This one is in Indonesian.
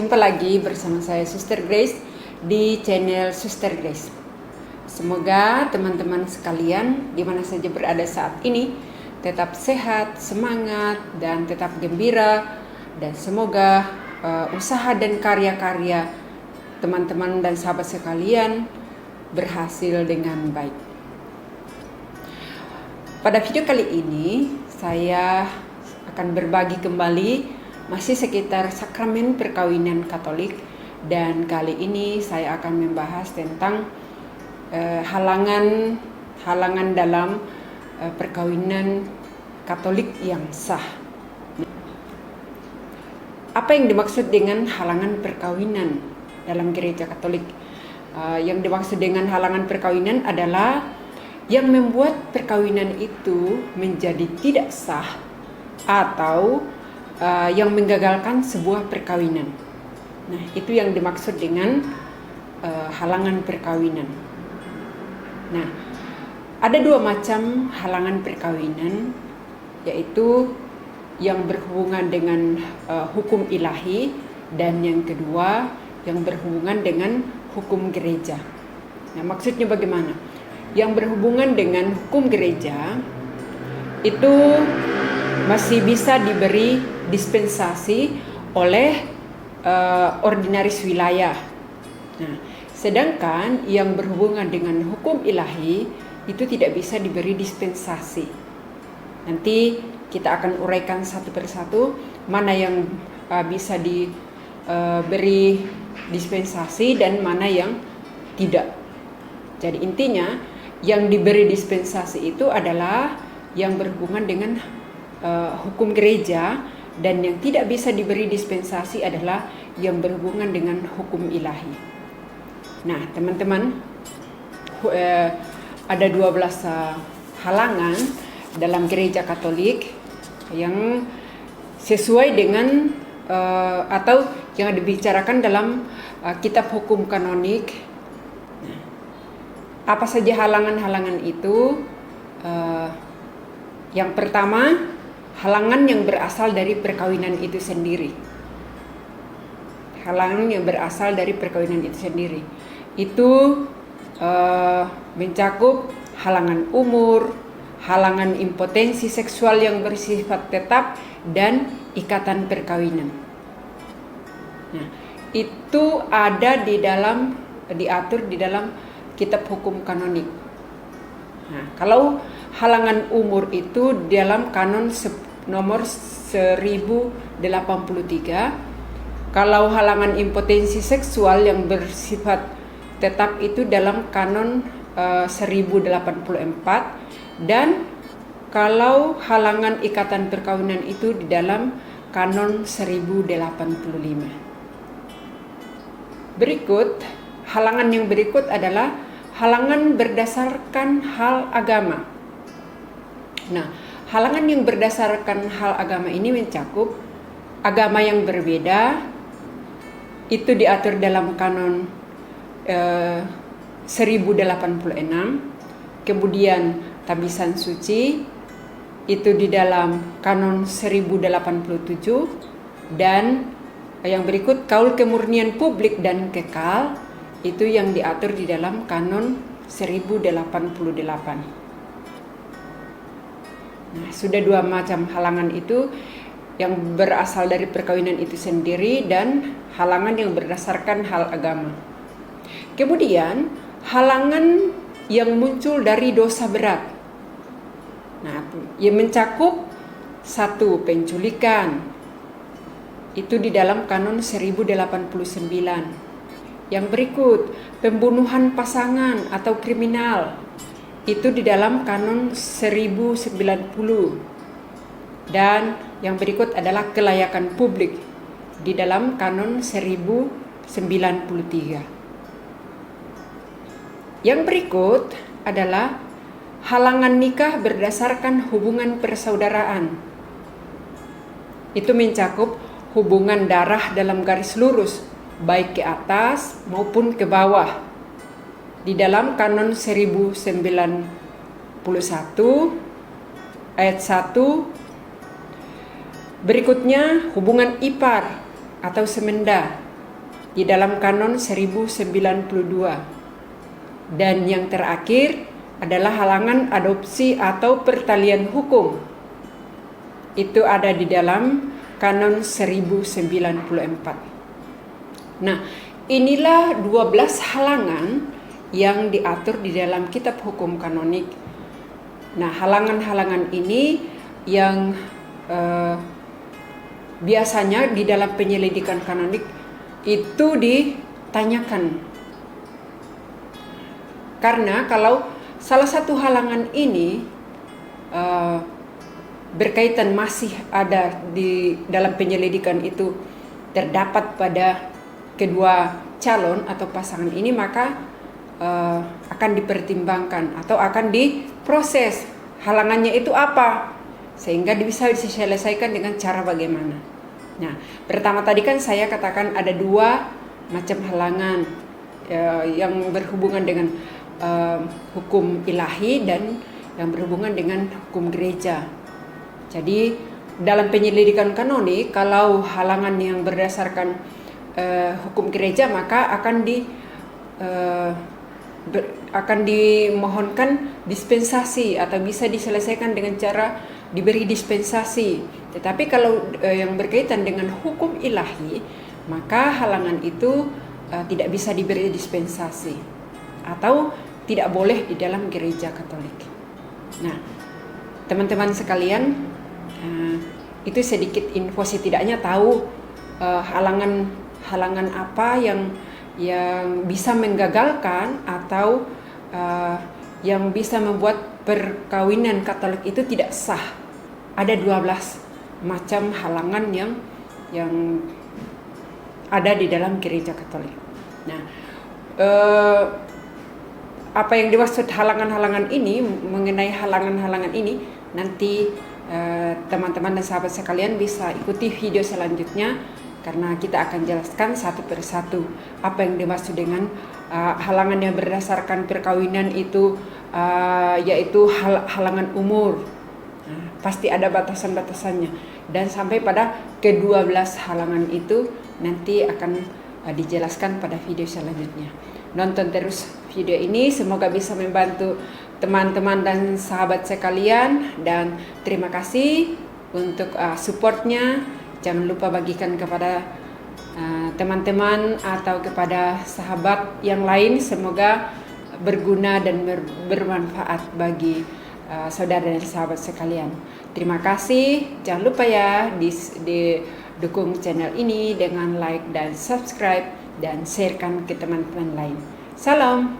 Jumpa lagi bersama saya Suster Grace di channel Suster Grace. Semoga teman-teman sekalian di mana saja berada saat ini tetap sehat, semangat, dan tetap gembira. Dan semoga usaha dan karya-karya teman-teman dan sahabat sekalian berhasil dengan baik. Pada video kali ini saya akan berbagi kembali masih sekitar sakramen perkawinan Katolik, dan kali ini saya akan membahas tentang halangan dalam perkawinan Katolik yang sah. Apa yang dimaksud dengan halangan perkawinan dalam gereja Katolik? Yang dimaksud dengan halangan perkawinan adalah yang membuat perkawinan itu menjadi tidak sah atau yang menggagalkan sebuah perkawinan. Nah, itu yang dimaksud dengan halangan perkawinan. Nah, ada dua macam halangan perkawinan, yaitu yang berhubungan dengan hukum ilahi, dan yang kedua yang berhubungan dengan hukum gereja. Nah, maksudnya bagaimana? Yang berhubungan dengan hukum gereja itu masih bisa diberi dispensasi oleh ordinaris wilayah. Nah, sedangkan yang berhubungan dengan hukum ilahi itu tidak bisa diberi dispensasi. Nanti kita akan uraikan satu persatu mana yang bisa diberi dispensasi dan mana yang tidak. Jadi intinya yang diberi dispensasi itu adalah yang berhubungan dengan hukum gereja, dan yang tidak bisa diberi dispensasi adalah yang berhubungan dengan hukum ilahi. Nah, teman-teman, ada 12 halangan dalam gereja Katolik yang sesuai dengan atau yang dibicarakan dalam kitab hukum kanonik. Nah, apa saja halangan-halangan itu? Yang pertama, halangan yang berasal dari perkawinan itu sendiri. Halangan yang berasal dari perkawinan itu sendiri itu mencakup halangan umur, halangan impotensi seksual yang bersifat tetap, dan ikatan perkawinan. Nah, itu ada diatur di dalam kitab hukum kanonik. Nah, kalau halangan umur itu dalam kanon nomor 1083. Kalau halangan impotensi seksual yang bersifat tetap itu dalam kanon 1084, dan kalau halangan ikatan perkawinan itu di dalam kanon 1085. Berikut, halangan yang berikut adalah halangan berdasarkan hal agama. Nah, halangan yang berdasarkan hal agama ini mencakup agama yang berbeda, itu diatur dalam kanon 1086, kemudian tabisan suci itu di dalam kanon 1087, dan yang berikut kaul kemurnian publik dan kekal itu yang diatur di dalam kanon 1088. Nah, sudah dua macam halangan itu, yang berasal dari perkawinan itu sendiri dan halangan yang berdasarkan hal agama. Kemudian halangan yang muncul dari dosa berat. Nah, yang mencakup satu, penculikan. Itu di dalam kanon 1089. Yang berikut, pembunuhan pasangan atau kriminal. Itu di dalam kanon 1090. Dan yang berikut adalah kelayakan publik di dalam kanon 1093. Yang berikut adalah halangan nikah berdasarkan hubungan persaudaraan. Itu mencakup hubungan darah dalam garis lurus, baik ke atas maupun ke bawah, di dalam kanon 1091 ayat 1. Berikutnya hubungan ipar atau semenda di dalam kanon 1092. Dan yang terakhir adalah halangan adopsi atau pertalian hukum. Itu ada di dalam kanon 1094. Nah, inilah 12 halangan yang diatur di dalam kitab hukum kanonik. Nah, halangan-halangan ini yang biasanya di dalam penyelidikan kanonik itu ditanyakan. Karena kalau salah satu halangan ini berkaitan masih ada di dalam penyelidikan itu terdapat pada kedua calon atau pasangan ini, maka akan dipertimbangkan atau akan diproses halangannya itu apa, sehingga bisa diselesaikan dengan cara bagaimana. Nah, pertama tadi kan saya katakan ada dua macam halangan yang berhubungan dengan hukum ilahi dan yang berhubungan dengan hukum gereja. Jadi dalam penyelidikan kanonik, kalau halangan yang berdasarkan hukum gereja, maka akan dimohonkan dispensasi atau bisa diselesaikan dengan cara diberi dispensasi. Tetapi kalau yang berkaitan dengan hukum ilahi, maka halangan itu tidak bisa diberi dispensasi atau tidak boleh di dalam gereja Katolik. Nah, teman-teman sekalian, itu sedikit info, setidaknya tahu halangan apa yang bisa menggagalkan atau yang bisa membuat perkawinan Katolik itu tidak sah. Ada 12 macam halangan yang ada di dalam gereja Katolik. Nah, apa yang dimaksud halangan-halangan ini, mengenai halangan-halangan ini, nanti teman-teman dan sahabat sekalian bisa ikuti video selanjutnya, karena kita akan jelaskan satu persatu apa yang dimaksud dengan halangan yang berdasarkan perkawinan itu, yaitu halangan umur. Pasti ada batasan-batasannya, dan sampai pada ke-12 halangan itu nanti akan dijelaskan pada video selanjutnya. Nonton terus video ini, semoga bisa membantu teman-teman dan sahabat sekalian, dan terima kasih untuk supportnya. Jangan lupa bagikan kepada teman-teman atau kepada sahabat yang lain, semoga berguna dan bermanfaat bagi saudara dan sahabat sekalian. Terima kasih. Jangan lupa ya dukung channel ini dengan like dan subscribe dan sharekan ke teman-teman lain. Salam.